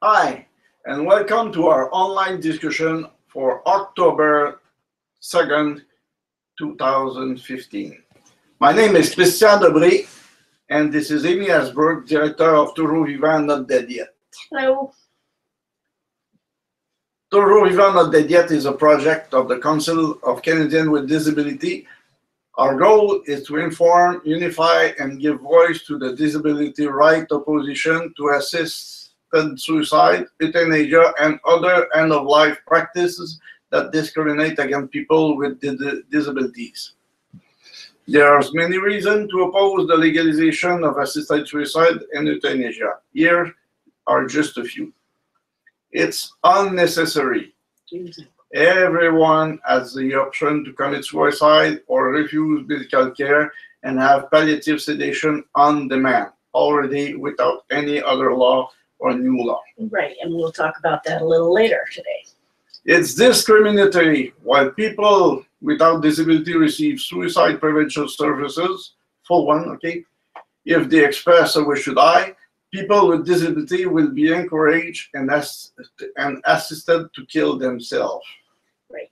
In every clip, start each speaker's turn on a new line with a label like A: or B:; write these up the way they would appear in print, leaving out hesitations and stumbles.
A: Hi, and welcome to our online discussion for October 2nd, 2015. My name is Christian Debré, and this is Amy Asberg, Director of Toujours Vivant Not Dead Yet.
B: Hello.
A: Toujours Vivant Not Dead Yet is a project of the Council of Canadians with Disability. Our goal is to inform, unify, and give voice to the disability right opposition to assisted suicide, euthanasia, and other end-of-life practices that discriminate against people with disabilities. There are many reasons to oppose the legalization of assisted suicide and euthanasia. Here are just a few. It's unnecessary. Everyone has the option to commit suicide or refuse medical care and have palliative sedation on demand, already without any other law or new law.
B: Right, and we'll talk about that a little later today.
A: It's discriminatory. While people without disability receive suicide prevention services, full one, okay? If they express a wish to die, people with disability will be encouraged and assisted to kill themselves.
B: Right.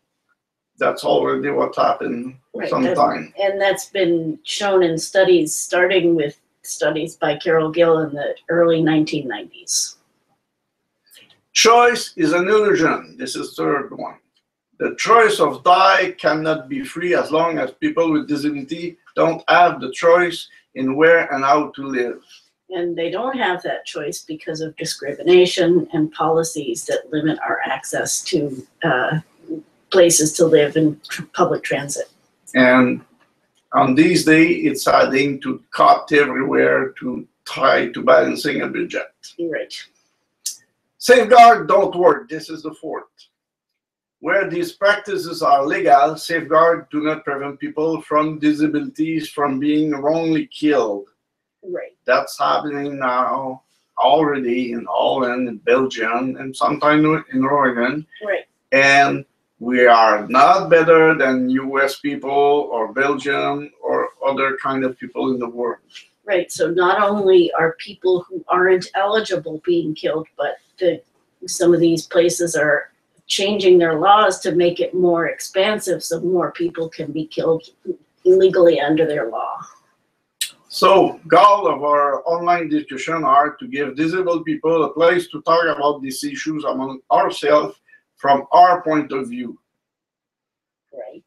A: That's already what happened sometime.
B: And that's been shown in studies, starting with studies by Carol Gill in the early 1990s.
A: Choice is an illusion. This is the third one. The choice of die cannot be free as long as people with disability don't have the choice in where and how to live.
B: And they don't have that choice because of discrimination and policies that limit our access to places to live in public transit. And
A: on these days, it's adding to cut everywhere to try to balancing a budget.
B: Right.
A: Safeguard don't work. This is the fourth. Where these practices are legal, safeguard do not prevent people from disabilities from being wrongly killed.
B: Right.
A: That's happening now already in Holland, in Belgium, and sometimes in Oregon.
B: Right.
A: And we are not better than US people or Belgium or other kind of people in the world.
B: Right, so not only are people who aren't eligible being killed, but some of these places are changing their laws to make it more expansive so more people can be killed illegally under their law.
A: So, goal of our online discussion are to give disabled people a place to talk about these issues among ourselves from our point of view.
B: Right.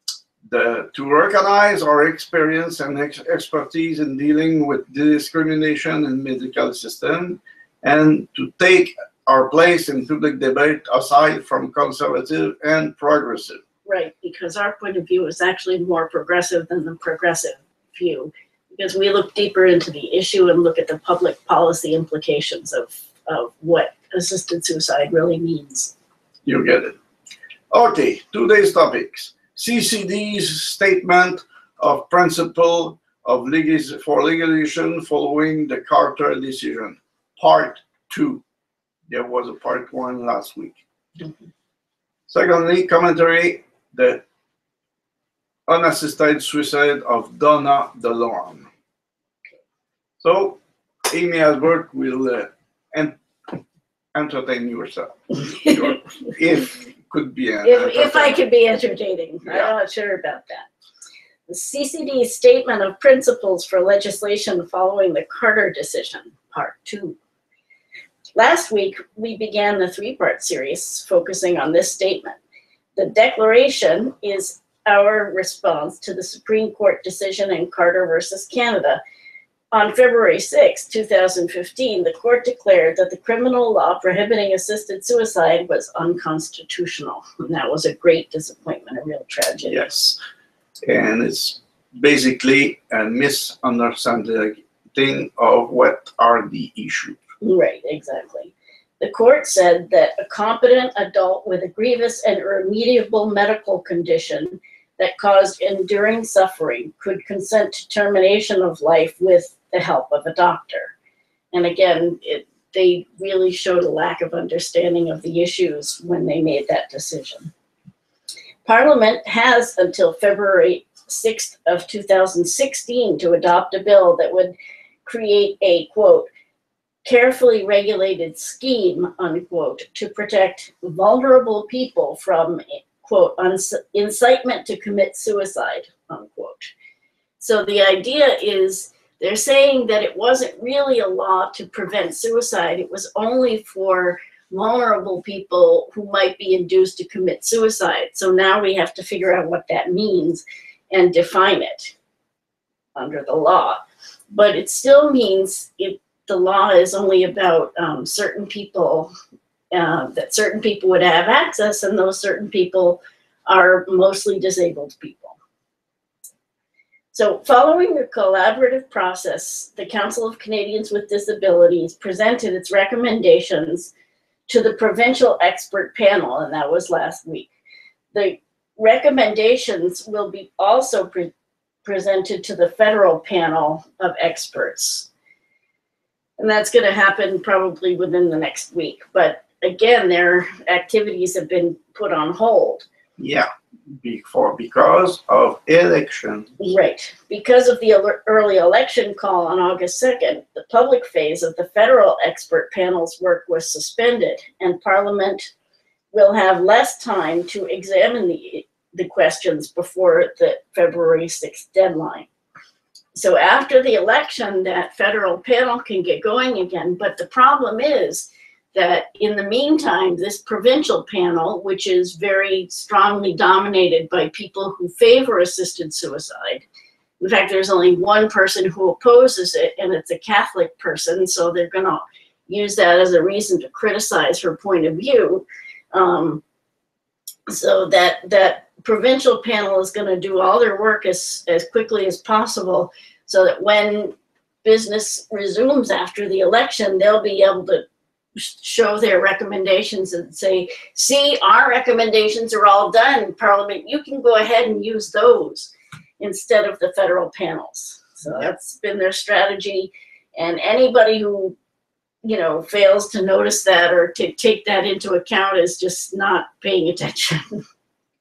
A: To recognize our experience and expertise in dealing with discrimination in medical system, and to take our place in public debate aside from conservative and progressive.
B: Right, because our point of view is actually more progressive than the progressive view, because we look deeper into the issue and look at the public policy implications of what assisted suicide really means.
A: You get it. Okay, today's topics. CCD's statement of principle of for legalization following the Carter decision, part 2. There was a part 1 last week.
B: Mm-hmm.
A: Secondly, commentary, the unassisted suicide of Donna DeLorme. So, Amy Asberg will entertain yourself. If could be
B: if I could be entertaining. Yeah. I'm not sure about that. The CCD Statement of Principles for Legislation Following the Carter Decision, Part 2. Last week, we began the 3-part series focusing on this statement. The declaration is our response to the Supreme Court decision in Carter versus Canada. On February 6, 2015, the court declared that the criminal law prohibiting assisted suicide was unconstitutional. And that was a great disappointment, a real tragedy.
A: Yes, and it's basically a misunderstanding of what are the issues.
B: Right, exactly. The court said that a competent adult with a grievous and irremediable medical condition that caused enduring suffering could consent to termination of life with the help of a doctor. And again, they really showed a lack of understanding of the issues when they made that decision. Parliament has until February 6th of 2016 to adopt a bill that would create a, quote, carefully regulated scheme, unquote, to protect vulnerable people from, quote, incitement to commit suicide, unquote. So the idea is they're saying that it wasn't really a law to prevent suicide. It was only for vulnerable people who might be induced to commit suicide. So now we have to figure out what that means and define it under the law. But it still means the law is only about certain people, that certain people would have access, and those certain people are mostly disabled people. So following a collaborative process, the Council of Canadians with Disabilities presented its recommendations to the provincial expert panel, and that was last week. The recommendations will be also presented to the federal panel of experts. And that's going to happen probably within the next week. But again, their activities have been put on hold.
A: Yeah, because of election.
B: Right. Because of the early election call on August 2nd, the public phase of the federal expert panel's work was suspended, and Parliament will have less time to examine the questions before the February 6th deadline. So after the election, that federal panel can get going again. But the problem is that in the meantime, this provincial panel, which is very strongly dominated by people who favor assisted suicide. In fact, there's only one person who opposes it, and it's a Catholic person. So they're going to use that as a reason to criticize her point of view. So that provincial panel is going to do all their work as quickly as possible, so that when business resumes after the election, they'll be able to show their recommendations and say, see, our recommendations are all done, Parliament, you can go ahead and use those instead of the federal panels. So that's been their strategy, and anybody who fails to notice that or to take that into account is just not paying attention.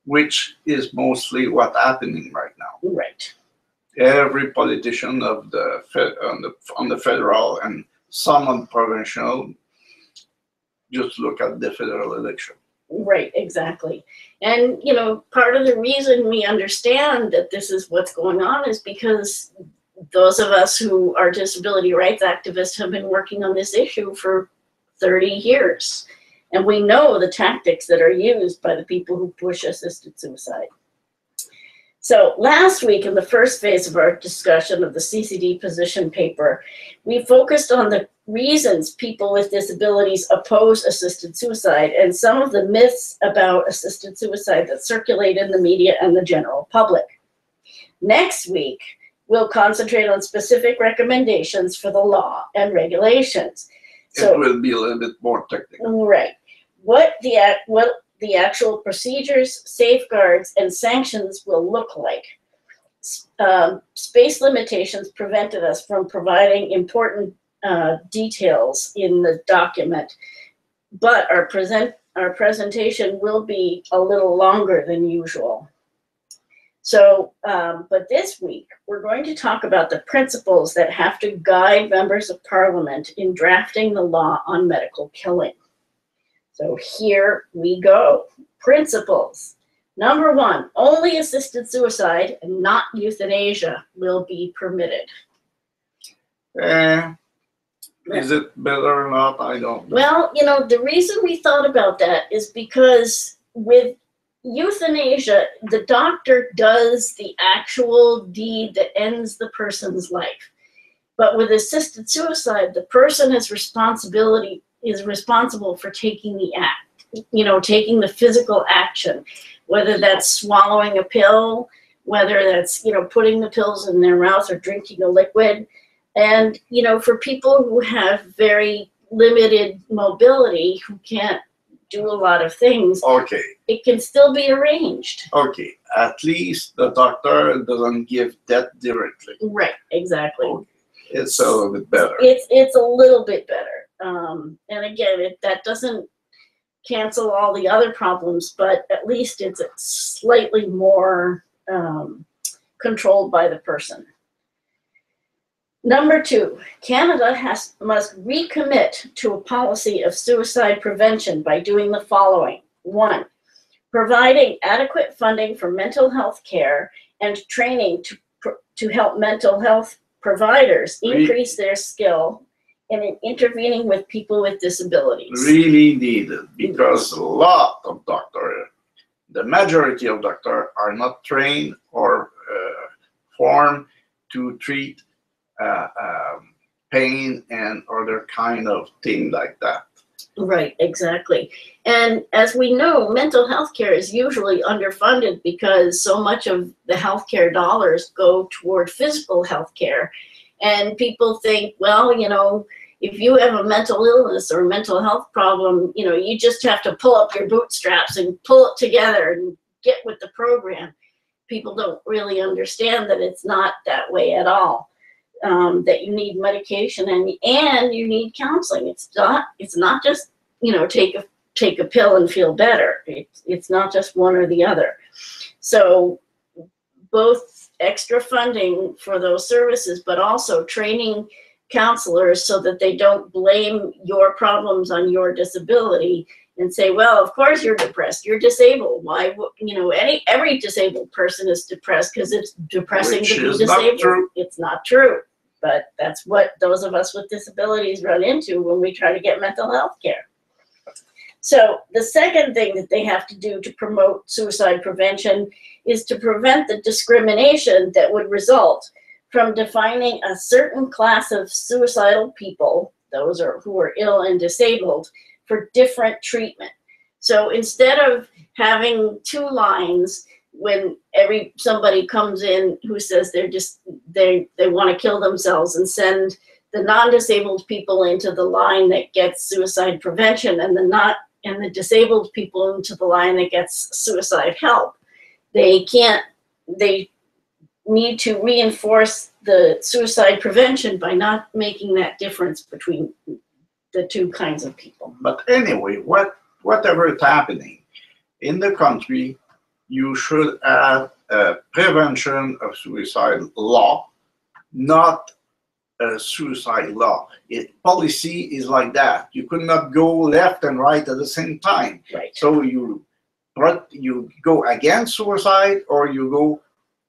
A: Which is mostly what's happening right now.
B: Right.
A: Every politician of on the federal and some on provincial, just look at the federal election.
B: Right, exactly. And part of the reason we understand that this is what's going on is because those of us who are disability rights activists have been working on this issue for 30 years. And we know the tactics that are used by the people who push assisted suicide. So last week, in the first phase of our discussion of the CCD position paper, we focused on the reasons people with disabilities oppose assisted suicide and some of the myths about assisted suicide that circulate in the media and the general public. Next week, we'll concentrate on specific recommendations for the law and regulations. So,
A: it will be a little bit more technical.
B: Right. What the actual procedures, safeguards, and sanctions will look like. Space limitations prevented us from providing important details in the document, but our presentation will be a little longer than usual. So, but this week, we're going to talk about the principles that have to guide members of Parliament in drafting the law on medical killing. So here we go. Principles. Number 1, only assisted suicide and not euthanasia will be permitted.
A: Is it better or not? I don't know.
B: Well, the reason we thought about that is because with euthanasia, the doctor does the actual deed that ends the person's life. But with assisted suicide, the person is responsible for taking the act, taking the physical action, whether that's swallowing a pill, whether that's, putting the pills in their mouth or drinking a liquid. And, for people who have very limited mobility, who can't do a lot of things,
A: okay,
B: it can still be arranged.
A: Okay, at least the doctor doesn't give that directly.
B: Right, exactly.
A: Okay. It's a little bit better.
B: It's a little bit better. And again, that doesn't cancel all the other problems, but at least it's slightly more controlled by the person. Number 2, Canada must recommit to a policy of suicide prevention by doing the following. 1, providing adequate funding for mental health care and training to help mental health providers increase their skill in intervening with people with disabilities.
A: Really needed, because a lot of doctors, the majority of doctors, are not trained or formed to treat pain and other kind of thing like that.
B: Right, exactly. And as we know, mental health care is usually underfunded because so much of the healthcare dollars go toward physical health care. And people think, well, you know, if you have a mental illness or a mental health problem, you know, you just have to pull up your bootstraps and pull it together and get with the program. People don't really understand that it's not that way at all. That you need medication and you need counseling. It's not just, you know, take a pill and feel better. It's not just one or the other. So both extra funding for those services, but also training counselors so that they don't blame your problems on your disability and say, well, of course you're depressed, you're disabled. Why, you know, every disabled person is depressed because it's depressing to be disabled. It's not true, but that's what those of us with disabilities run into when we try to get mental health care. So the second thing that they have to do to promote suicide prevention is to prevent the discrimination that would result from defining a certain class of suicidal people, those who are ill and disabled, for different treatment. So instead of having 2 lines when somebody comes in who says they want to kill themselves, and send the non-disabled people into the line that gets suicide prevention and the disabled people into the line that gets suicide help, they need to reinforce the suicide prevention by not making that difference between the 2 kinds of people.
A: But anyway, whatever is happening in the country, you should have a prevention of suicide law, not a suicide law. Policy is like that. You could not go left and right at the same time.
B: Right.
A: So you go against suicide or you go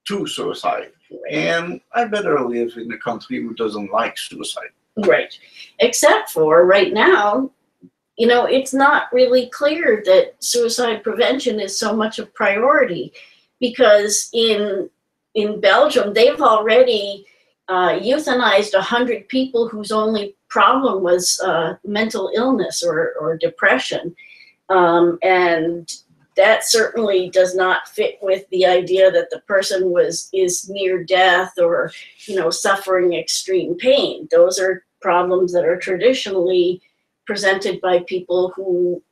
A: to suicide.
B: Right.
A: And I better live in a country who doesn't like suicide.
B: Right. Except for right now, you know, it's not really clear that suicide prevention is so much a priority, because in Belgium, they've already euthanized 100 people whose only problem was mental illness or depression. And that certainly does not fit with the idea that the person is near death or, you know, suffering extreme pain. Those are problems that are traditionally presented by people who,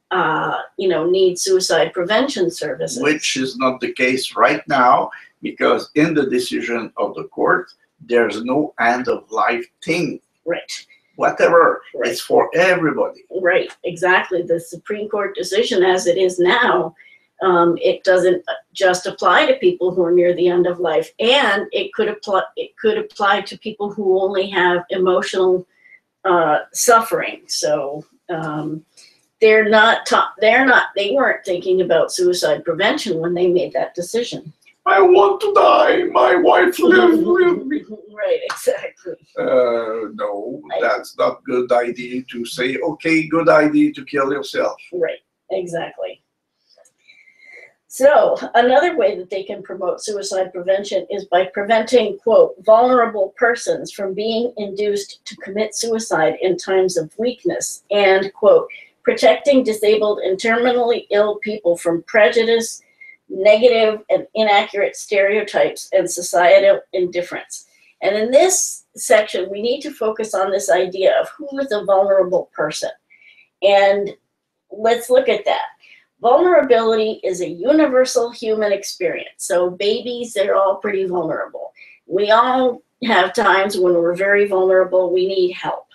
B: you know, need suicide prevention services. Which
A: is not the case right now, because in the decision of the court, there's no end of life thing.
B: Right.
A: Whatever,
B: right.
A: It's for everybody.
B: Right, exactly. The Supreme Court decision as it is now, it doesn't just apply to people who are near the end of life, and it could apply to people who only have emotional suffering. So they weren't thinking about suicide prevention when they made that decision.
A: I want to die. My wife lives with me.
B: Right, exactly.
A: No, that's not a good idea to say, okay, good idea to kill yourself.
B: Right, exactly. So another way that they can promote suicide prevention is by preventing, quote, vulnerable persons from being induced to commit suicide in times of weakness, and, quote, protecting disabled and terminally ill people from prejudice, negative and inaccurate stereotypes, and societal indifference. And in this section, we need to focus on this idea of who is a vulnerable person. And let's look at that. Vulnerability is a universal human experience. So babies, they're all pretty vulnerable. We all have times when we're very vulnerable, we need help.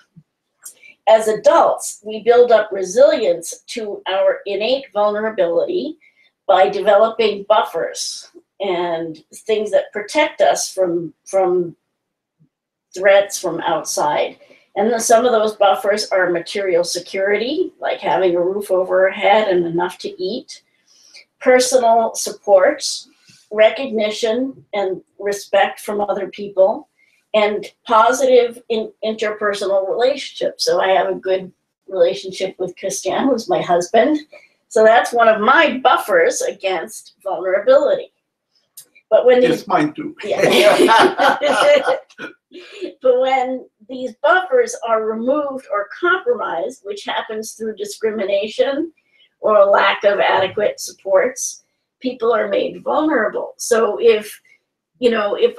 B: As adults, we build up resilience to our innate vulnerability by developing buffers and things that protect us from threats from outside. And then some of those buffers are material security, like having a roof over our head and enough to eat, personal supports, recognition and respect from other people, and positive interpersonal relationships. So I have a good relationship with Christian, who's my husband. So that's one of my buffers against vulnerability. But when
A: it's mine too.
B: Yeah. But when these buffers are removed or compromised, which happens through discrimination or a lack of adequate supports, people are made vulnerable. So if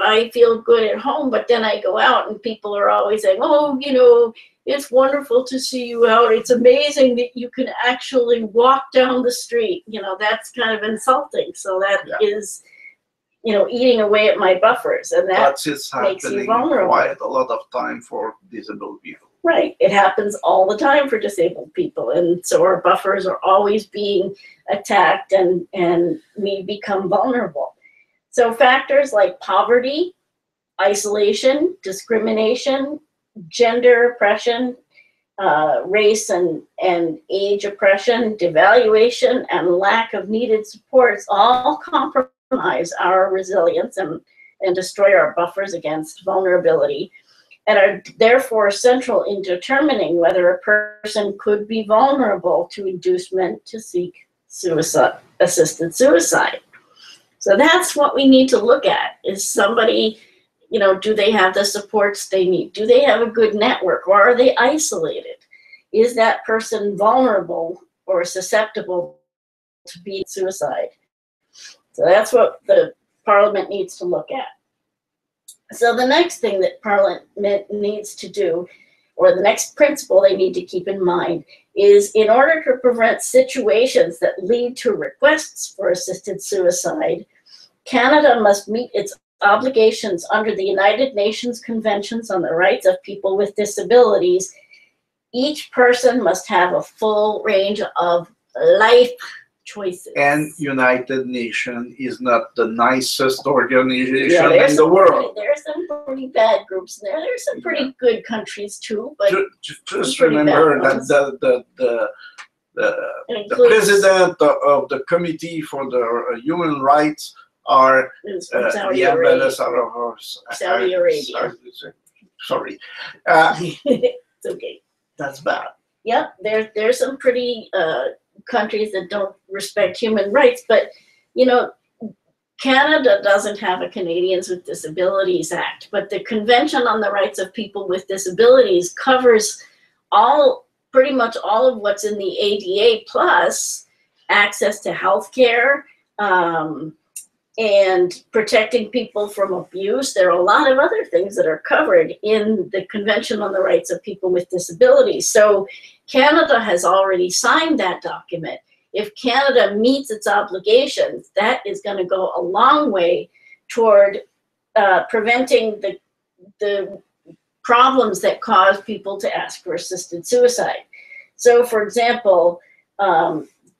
B: I feel good at home, but then I go out and people are always saying, oh, it's wonderful to see you out. It's amazing that you can actually walk down the street. That's kind of insulting. So that is, eating away at my buffers, and that makes you vulnerable.
A: Quite a lot of time for disabled people.
B: Right. It happens all the time for disabled people. And so our buffers are always being attacked and we become vulnerable. So factors like poverty, isolation, discrimination, gender oppression, race and age oppression, devaluation, and lack of needed supports all compromise our resilience and destroy our buffers against vulnerability, and are therefore central in determining whether a person could be vulnerable to inducement to seek assisted suicide. So that's what we need to look at. Is somebody, do they have the supports they need? Do they have a good network, or are they isolated? Is that person vulnerable or susceptible to be suicide? So that's what the Parliament needs to look at. So the next thing that Parliament needs to do, or the next principle they need to keep in mind, is in order to prevent situations that lead to requests for assisted suicide, Canada must meet its obligations under the United Nations Conventions on the Rights of People with Disabilities. Each person must have a full range of life choices.
A: And United Nations is not the nicest organization in the world.
B: There are some pretty bad groups in there. There's some pretty good countries too, but
A: just remember that the president of the Committee for the Human Rights are the ambassador of
B: Saudi Arabia.
A: Sorry.
B: It's okay.
A: That's bad.
B: Yep, there's some pretty countries that don't respect human rights, but Canada doesn't have a Canadians with Disabilities Act, but the Convention on the Rights of People with Disabilities covers pretty much all of what's in the ADA, plus access to health care, and protecting people from abuse. There are a lot of other things that are covered in the Convention on the Rights of People with Disabilities. So Canada has already signed that document. If Canada meets its obligations, that is going to go a long way toward preventing the problems that cause people to ask for assisted suicide. So, for example,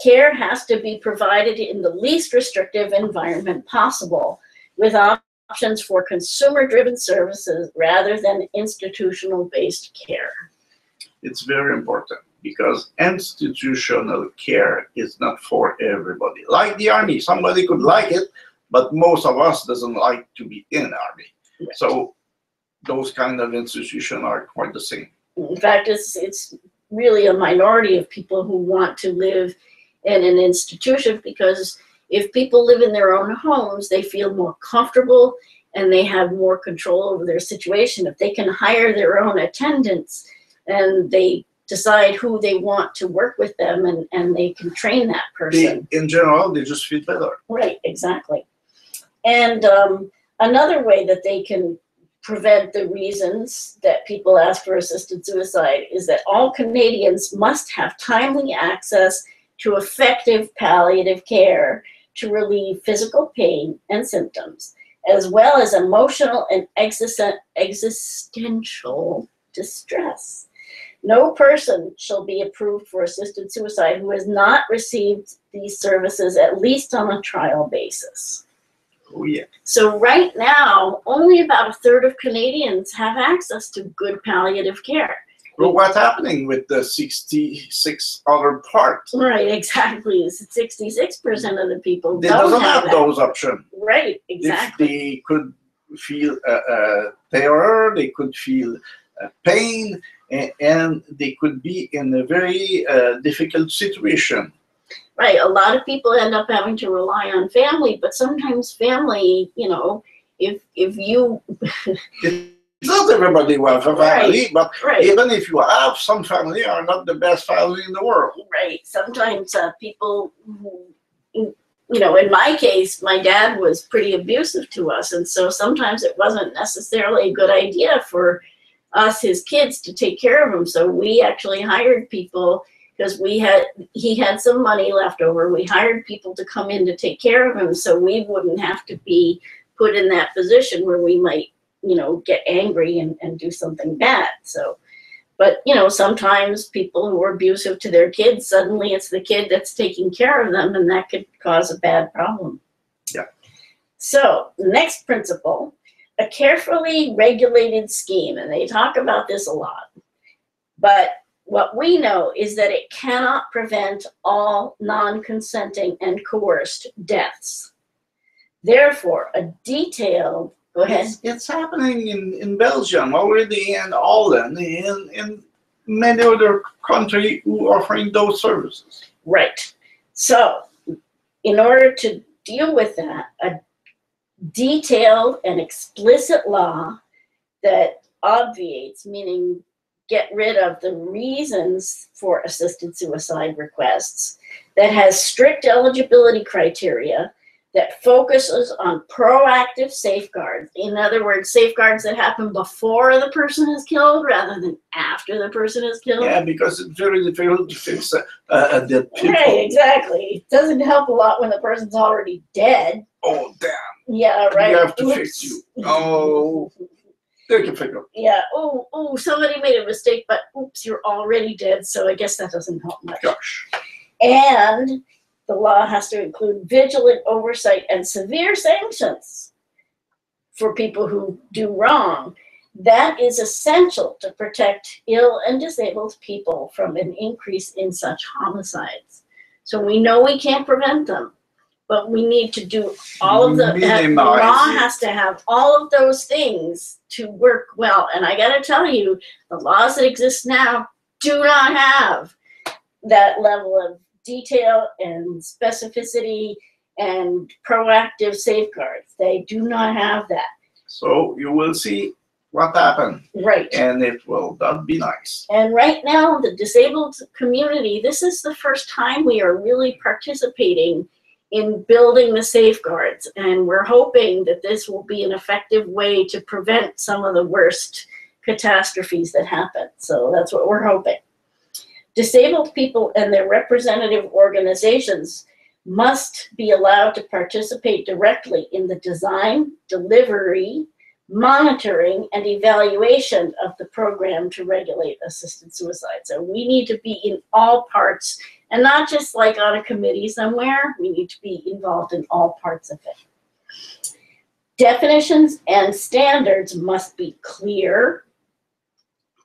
B: care has to be provided in the least restrictive environment possible, with options for consumer-driven services rather than institutional-based care.
A: It's very important because institutional care is not for everybody. Like the army, somebody could like it, but most of us doesn't like to be in army. Right. So those kind of institutions are quite the same.
B: In fact, it's really a minority of people who want to live in an institution, because if people live in their own homes, they feel more comfortable and they have more control over their situation. If they can hire their own attendants and they decide who they want to work with them, and they can train that person.
A: In general, they just feel better.
B: Right, exactly. And another way that they can prevent the reasons that people ask for assisted suicide is that all Canadians must have timely access to effective palliative care to relieve physical pain and symptoms, as well as emotional and existential distress. No person shall be approved for assisted suicide who has not received these services, at least on a trial basis.
A: Oh, yeah.
B: So right now, only about a third of Canadians have access to good palliative care.
A: Well, what's happening with the 66 other parts?
B: Right, exactly. 66% of the people
A: They
B: don't
A: doesn't have
B: that.
A: those options.
B: Right, exactly.
A: If they could feel terror, they could feel pain, and they could be in a very difficult situation.
B: Right, a lot of people end up having to rely on family, but sometimes family, you know, if you...
A: It's not everybody who has a family,
B: Right,
A: but
B: right.
A: even if you have, some family are not the best family in the world.
B: Right, sometimes people who, you know, in my case, my dad was pretty abusive to us, and so sometimes it wasn't necessarily a good idea for us, his kids, to take care of him. So we actually hired people, because he had some money left over. We hired people to come in to take care of him, so we wouldn't have to be put in that position where we might, you know, get angry and do something bad. So, but, you know, sometimes people who are abusive to their kids, suddenly it's the kid that's taking care of them, and that could cause a bad problem.
A: Yeah.
B: So, next principle, a carefully regulated scheme, and they talk about this a lot. But what we know is that it cannot prevent all non-consenting and coerced deaths. Therefore, a detailed... Go ahead.
A: It's happening in Belgium already, and Holland, in many other countries who are offering those services.
B: Right. So, in order to deal with that, a detailed and explicit law that obviates, meaning get rid of the reasons for assisted suicide requests, that has strict eligibility criteria, that focuses on proactive safeguards. In other words, safeguards that happen before the person is killed rather than after the person is killed.
A: Yeah, because it's very difficult to fix dead people.
B: Right, exactly. It doesn't help a lot when the person's already dead.
A: Oh, damn.
B: Yeah, right.
A: We have to
B: Oops.
A: fix you. Oh, they can figure.
B: Yeah, oh, somebody made a mistake, but oops, you're already dead, so I guess that doesn't help much.
A: Gosh.
B: And the law has to include vigilant oversight and severe sanctions for people who do wrong. That is essential to protect ill and disabled people from an increase in such homicides. So we know we can't prevent them, but we need to do all of the law has to have all of those things to work well. And I gotta tell you, the laws that exist now do not have that level of detail and specificity and proactive safeguards. They do not have that.
A: So you will see what happened.
B: Right.
A: And it will not be nice.
B: And right now, the disabled community, this is the first time we are really participating in building the safeguards. And we're hoping that this will be an effective way to prevent some of the worst catastrophes that happen. So that's what we're hoping. Disabled people and their representative organizations must be allowed to participate directly in the design, delivery, monitoring, and evaluation of the program to regulate assisted suicide. So we need to be in all parts, and not just like on a committee somewhere. We need to be involved in all parts of it. Definitions and standards must be clear,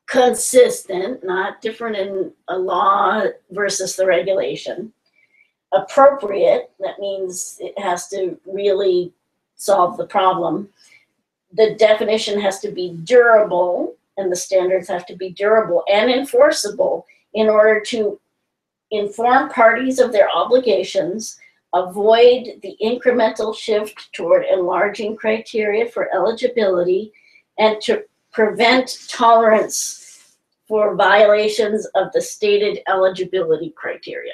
B: consistent, not different in a law versus the regulation. Appropriate, that means it has to really solve the problem. The definition has to be durable, and the standards have to be durable and enforceable in order to inform parties of their obligations, avoid the incremental shift toward enlarging criteria for eligibility, and to prevent tolerance for violations of the stated eligibility criteria.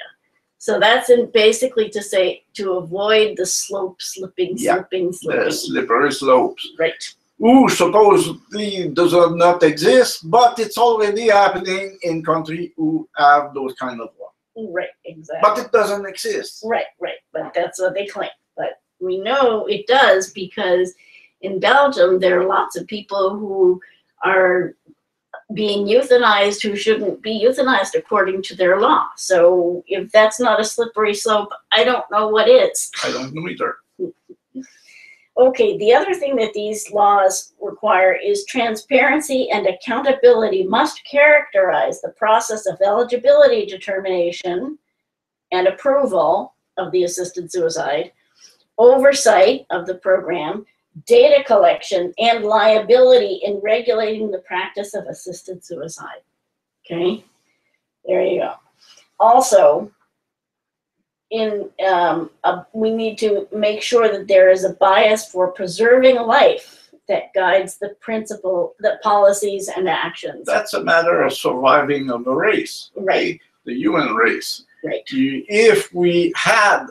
B: So that's basically to say, to avoid the slipping.
A: The slippery slopes.
B: Right.
A: Who supposedly does not exist, but it's already happening in countries who have those kind of laws.
B: Right, exactly.
A: But it doesn't exist.
B: Right, but that's what they claim. But we know it does, because in Belgium, there are lots of people who are being euthanized who shouldn't be euthanized according to their law. So if that's not a slippery slope, I don't know what is.
A: I don't know either.
B: Okay, the other thing that these laws require is transparency and accountability must characterize the process of eligibility determination and approval of the assisted suicide, oversight of the program, data collection, and liability in regulating the practice of assisted suicide. Okay, there you go. Also, we need to make sure that there is a bias for preserving life that guides the policies and actions.
A: That's a matter of surviving of the race,
B: right?
A: The human race.
B: Right.
A: If we had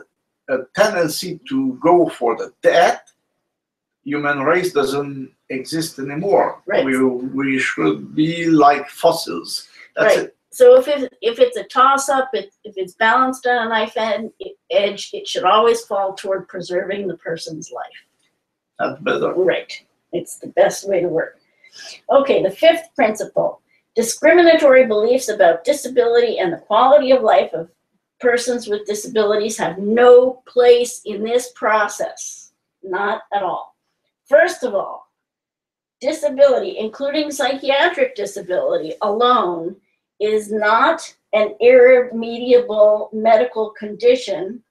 A: a tendency to go for the death, human race doesn't exist anymore.
B: Right.
A: We should be like fossils. That's
B: right.
A: it.
B: So if it's a toss-up, if it's balanced on a knife edge, it should always fall toward preserving the person's life.
A: That's better.
B: Right. It's the best way to work. Okay, the fifth principle. Discriminatory beliefs about disability and the quality of life of persons with disabilities have no place in this process. Not at all. First of all, disability, including psychiatric disability alone, is not an irremediable medical condition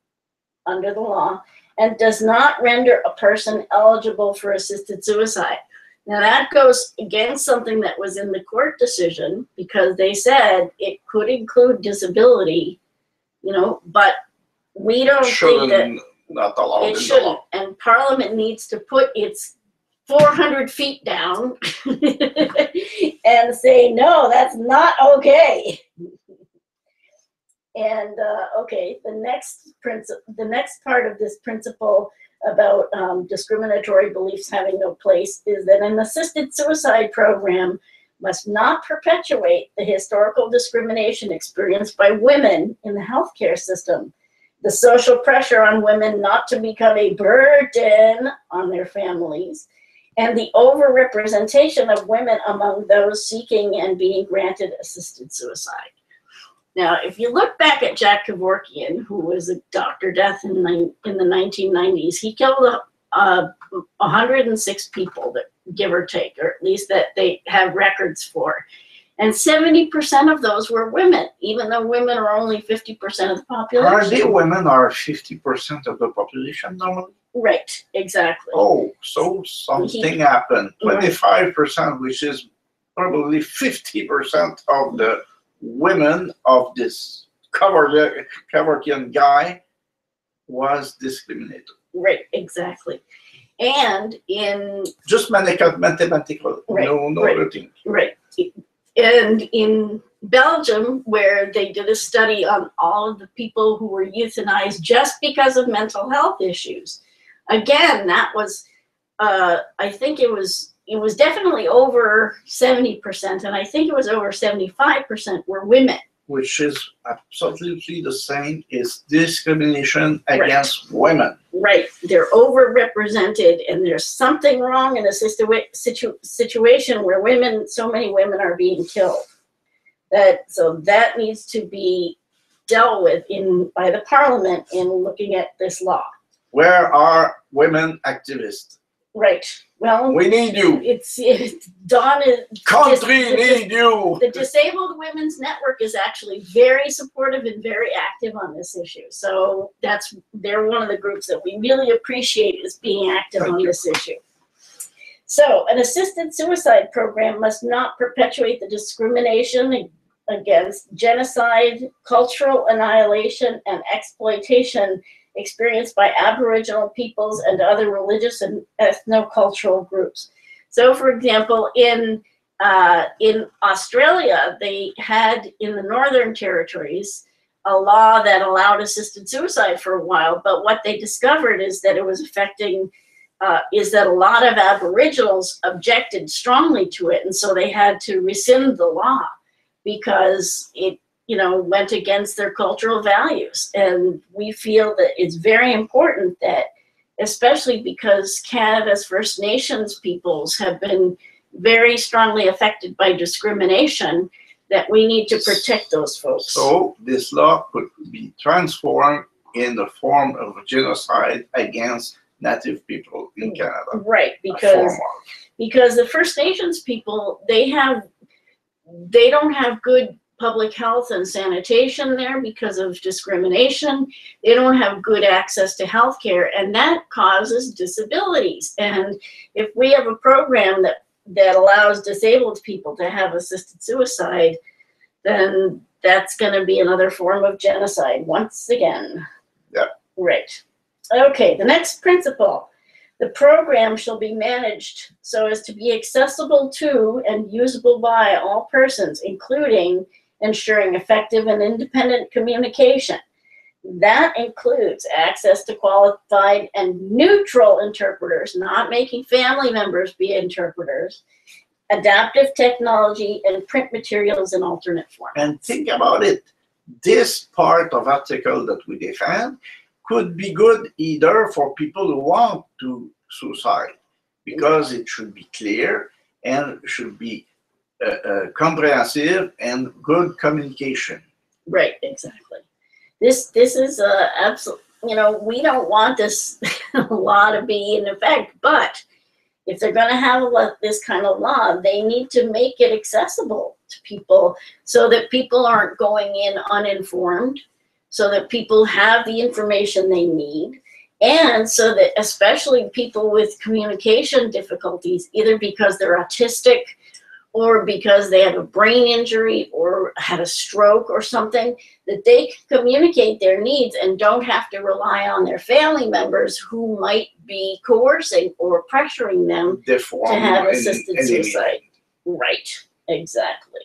B: under the law and does not render a person eligible for assisted suicide. Now that goes against something that was in the court decision because they said it could include disability, but we don't think that
A: not allowed
B: it shouldn't. And Parliament needs to put its 400 feet down and say, no, that's not okay. And okay, the next part of this principle about discriminatory beliefs having no place is that an assisted suicide program must not perpetuate the historical discrimination experienced by women in the healthcare system, the social pressure on women not to become a burden on their families, and the overrepresentation of women among those seeking and being granted assisted suicide. Now, if you look back at Jack Kevorkian, who was a Dr. Death in the 1990s, he killed 106 people, give or take, or at least that they have records for. And 70% of those were women, even though women are only 50% of the population.
A: Are they women are 50% of the population normally?
B: Right, exactly.
A: Oh, so something happened. 25%, which is probably 50% of the women of this Kevorkian guy was discriminated.
B: Right, exactly. And in...
A: Just mathematical,
B: right,
A: no
B: right,
A: other thing.
B: Right. And in Belgium, where they did a study on all of the people who were euthanized just because of mental health issues, again, that was, I think it was definitely over 70%, and I think it was over 75% were women.
A: Which is absolutely the same as discrimination against women.
B: Right. They're overrepresented, and there's something wrong in a situation where so many women are being killed. So that needs to be dealt with by the Parliament in looking at this law.
A: Where are women activists?
B: Right. Well,
A: we need you.
B: Dawn is.
A: Country need you.
B: The Disabled Women's Network is actually very supportive and very active on this issue. So they're one of the groups that we really appreciate as being active on this issue. So an assisted suicide program must not perpetuate the discrimination against genocide, cultural annihilation, and exploitation experienced by Aboriginal peoples and other religious and ethno-cultural groups. So, for example, in Australia, they had in the Northern Territories a law that allowed assisted suicide for a while, but what they discovered is that it was affecting, is that a lot of Aboriginals objected strongly to it, and so they had to rescind the law because it went against their cultural values. And we feel that it's very important that, especially because Canada's First Nations peoples have been very strongly affected by discrimination, that we need to protect those folks.
A: So this law could be transformed in the form of genocide against Native people in Canada.
B: Right, because the First Nations people, they don't have good public health and sanitation there because of discrimination. They don't have good access to health care, and that causes disabilities. And if we have a program that allows disabled people to have assisted suicide, then that's going to be another form of genocide once again.
A: Yeah.
B: Right. Okay, the next principle. The program shall be managed so as to be accessible to and usable by all persons, including ensuring effective and independent communication. That includes access to qualified and neutral interpreters, not making family members be interpreters, adaptive technology, and print materials in alternate formats.
A: And think about it. This part of article that we defend could be good either for people who want to suicide, because it should be clear and should be comprehensive and good communication.
B: Right, exactly. This is absolute. You know, we don't want this law to be in effect, but if they're going to have this kind of law, they need to make it accessible to people so that people aren't going in uninformed, so that people have the information they need, and so that especially people with communication difficulties, either because they're autistic or because they have a brain injury or had a stroke or something, that they can communicate their needs and don't have to rely on their family members who might be coercing or pressuring them to have assisted suicide. Right, exactly.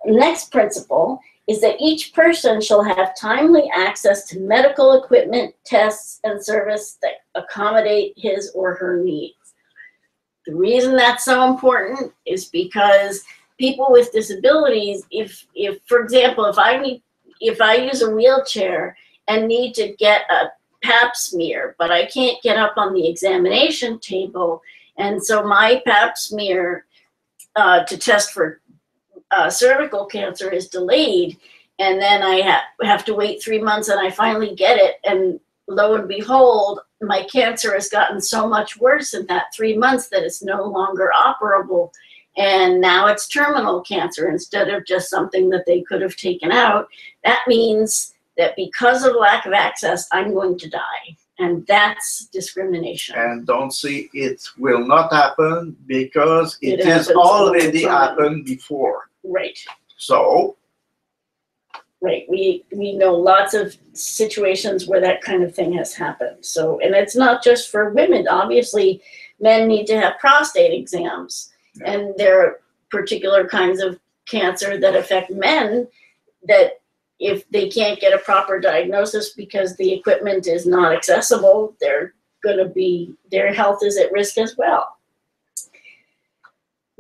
B: Next principle is that each person shall have timely access to medical equipment, tests, and service that accommodate his or her needs. The reason that's so important is because people with disabilities, if for example, if I use a wheelchair and need to get a pap smear, but I can't get up on the examination table, and so my pap smear to test for cervical cancer is delayed, and then I have to wait 3 months, and I finally get it, and lo and behold, my cancer has gotten so much worse in that 3 months that it's no longer operable, and now it's terminal cancer instead of just something that they could have taken out. That means that because of lack of access, I'm going to die, and that's discrimination.
A: And don't say it will not happen, because it has already happened before.
B: Right.
A: So.
B: Right, we know lots of situations where that kind of thing has happened. So, and it's not just for women. Obviously, men need to have prostate exams, and there are particular kinds of cancer that affect men that if they can't get a proper diagnosis because the equipment is not accessible, their health is at risk as well.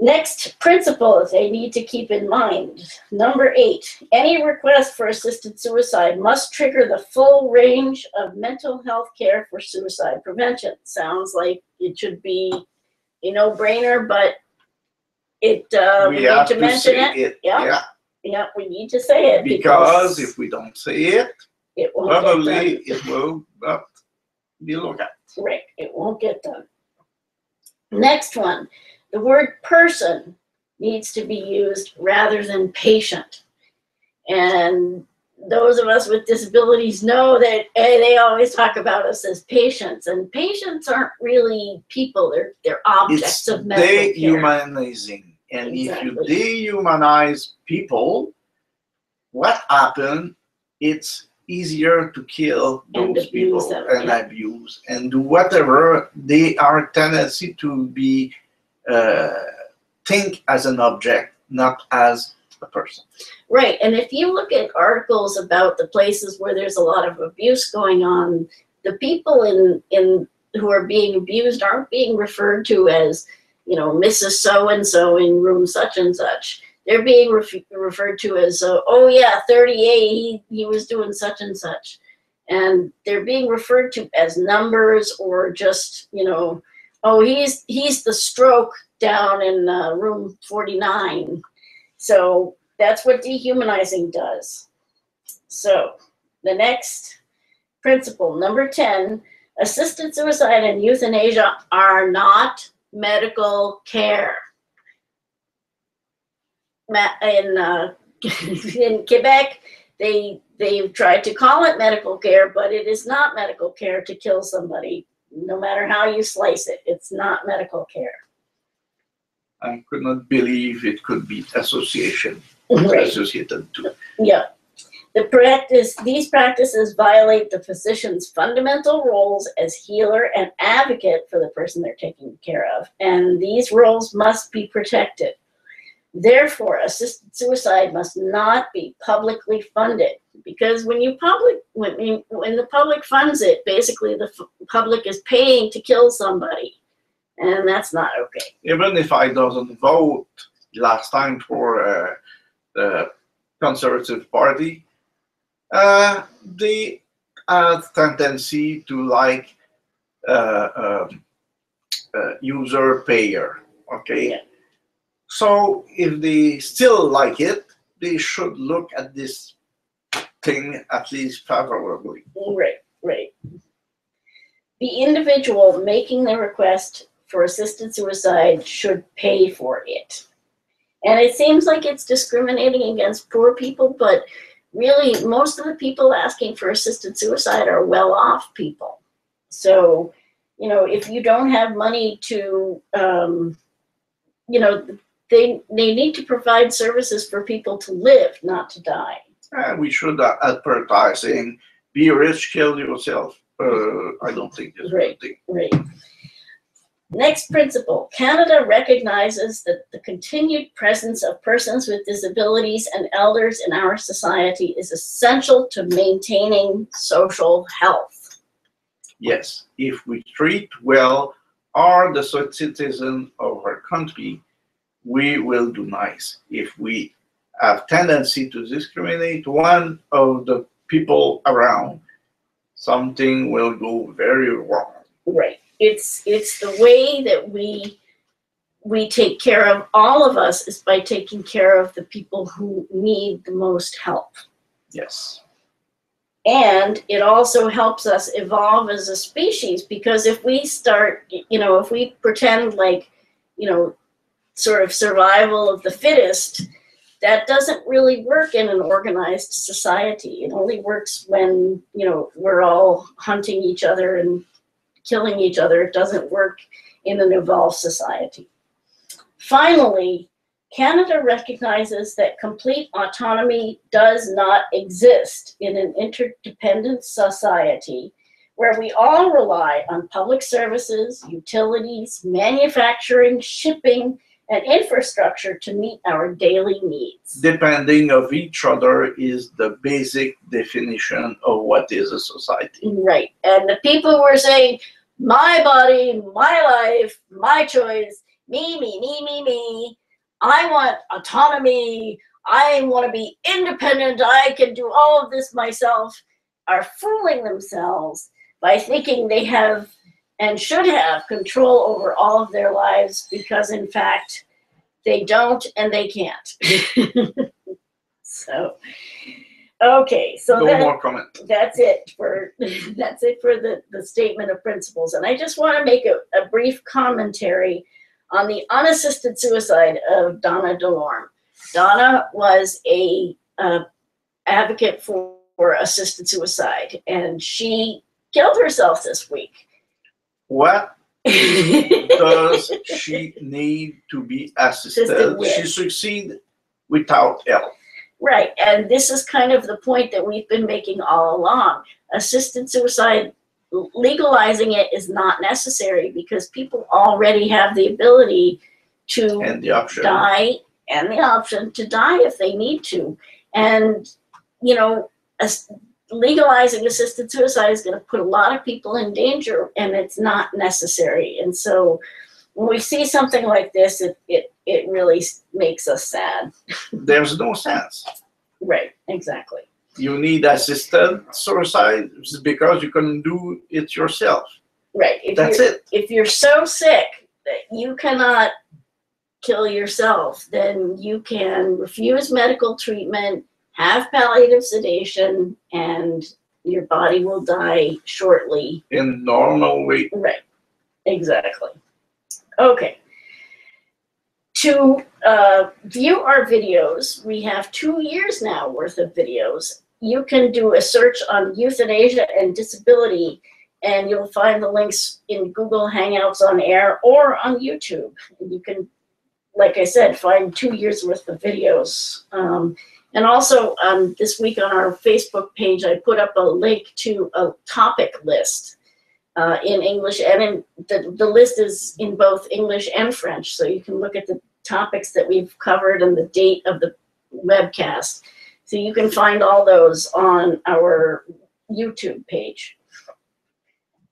B: Next principle they need to keep in mind. Number 8, any request for assisted suicide must trigger the full range of mental health care for suicide prevention. Sounds like it should be a no-brainer, but we need to mention it. Yeah. Yeah, we need to say it.
A: Because if we don't say it,
B: it won't
A: probably it will not be looked at.
B: Right, it won't get done. Next one. The word person needs to be used rather than patient. And those of us with disabilities know that they always talk about us as patients, and patients aren't really people, they're objects of medical care.
A: It's dehumanizing. And
B: exactly.
A: If you dehumanize people, what happens? It's easier to kill those people and abuse and do whatever. They are tendency to be think as an object, not as a person.
B: Right, and if you look at articles about the places where there's a lot of abuse going on, the people in who are being abused aren't being referred to as, you know, Mrs. So-and-so in room such and such. They're being referred to as, oh yeah, 38, he was doing such and such. And they're being referred to as numbers, or just, you know, oh, he's the stroke down in room 49. So that's what dehumanizing does. So the next principle, number 10, Assisted suicide and euthanasia are not medical care. In in Quebec, they've tried to call it medical care, but it is not medical care to kill somebody. No matter how you slice it, it's not medical care.
A: I could not believe it could be associated to.
B: Yeah. These practices violate the physician's fundamental roles as healer and advocate for the person they're taking care of, and these roles must be protected. Therefore, assisted suicide must not be publicly funded, because when the public funds it, basically the public is paying to kill somebody, and that's not okay.
A: Even if I doesn't vote last time for the Conservative Party, they have tendency to like user payer. Okay.
B: Yeah.
A: So if they still like it, they should look at this thing at least favorably.
B: Right. The individual making the request for assisted suicide should pay for it. And it seems like it's discriminating against poor people, but really most of the people asking for assisted suicide are well-off people. So, if you don't have money to, they need to provide services for people to live, not to die.
A: And we should advertise saying, be rich, kill yourself. I don't think it's a good thing.
B: Right. Next principle, Canada recognizes that the continued presence of persons with disabilities and elders in our society is essential to maintaining social health.
A: Yes, if we treat well all the citizens of our country, we will do nice. If we have tendency to discriminate one of the people around, something will go very wrong.
B: Right. It's the way that we take care of all of us is by taking care of the people who need the most help.
A: Yes.
B: And it also helps us evolve as a species, because if we start, if we pretend like, sort of survival of the fittest, that doesn't really work in an organized society. It only works when, we're all hunting each other and killing each other. It doesn't work in an evolved society. Finally, Canada recognizes that complete autonomy does not exist in an interdependent society where we all rely on public services, utilities, manufacturing, shipping, and infrastructure to meet our daily needs.
A: Depending of each other is the basic definition of what is a society.
B: Right. And the people were saying, my body, my life, my choice, me. I want autonomy. I want to be independent. I can do all of this myself, are fooling themselves by thinking they have and should have control over all of their lives, because in fact they don't and they can't. So okay, so
A: no more comment.
B: That's it for the statement of principles. And I just want to make a brief commentary on the unassisted suicide of Donna Delorme. Donna was a advocate for assisted suicide, and she killed herself this week.
A: What does she need to be assisted? She succeeds without help.
B: Right, and this is kind of the point that we've been making all along. Assisted suicide, legalizing it is not necessary, because people already have the ability to die, and the option to die if they need to. And, legalizing assisted suicide is going to put a lot of people in danger, and it's not necessary. And so when we see something like this, it really makes us sad.
A: There's no sense.
B: Right, exactly.
A: You need assisted suicide because you can do it yourself.
B: Right.
A: That's it.
B: If you're so sick that you cannot kill yourself, then you can refuse medical treatment, have palliative sedation, and your body will die shortly.
A: In normal way.
B: Right, exactly. Okay. To view our videos, we have 2 years now worth of videos. You can do a search on euthanasia and disability, and you'll find the links in Google Hangouts on Air or on YouTube. You can, like I said, find 2 years worth of videos. And also this week on our Facebook page, I put up a link to a topic list in English, and in the list is in both English and French, so you can look at the topics that we've covered and the date of the webcast. So you can find all those on our YouTube page.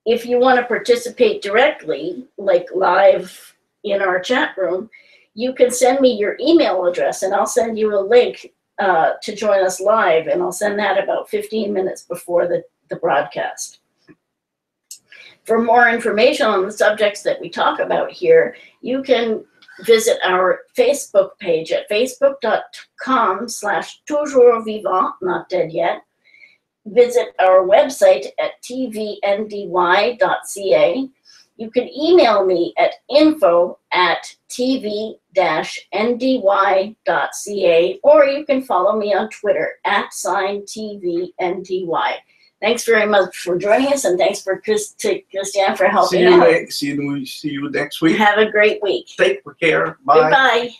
B: If you want to participate directly, like live in our chat room, you can send me your email address and I'll send you a link to join us live, and I'll send that about 15 minutes before the broadcast. For more information on the subjects that we talk about here, you can visit our Facebook page at facebook.com/toujourdsvivant, not dead yet. Visit our website at tvndy.ca. You can email me at info@tv-ndy.ca, or you can follow me on Twitter @TVNDY. Thanks very much for joining us, and thanks for Christian for helping out.
A: See you next week.
B: Have a great week.
A: Take care. Bye.
B: Goodbye.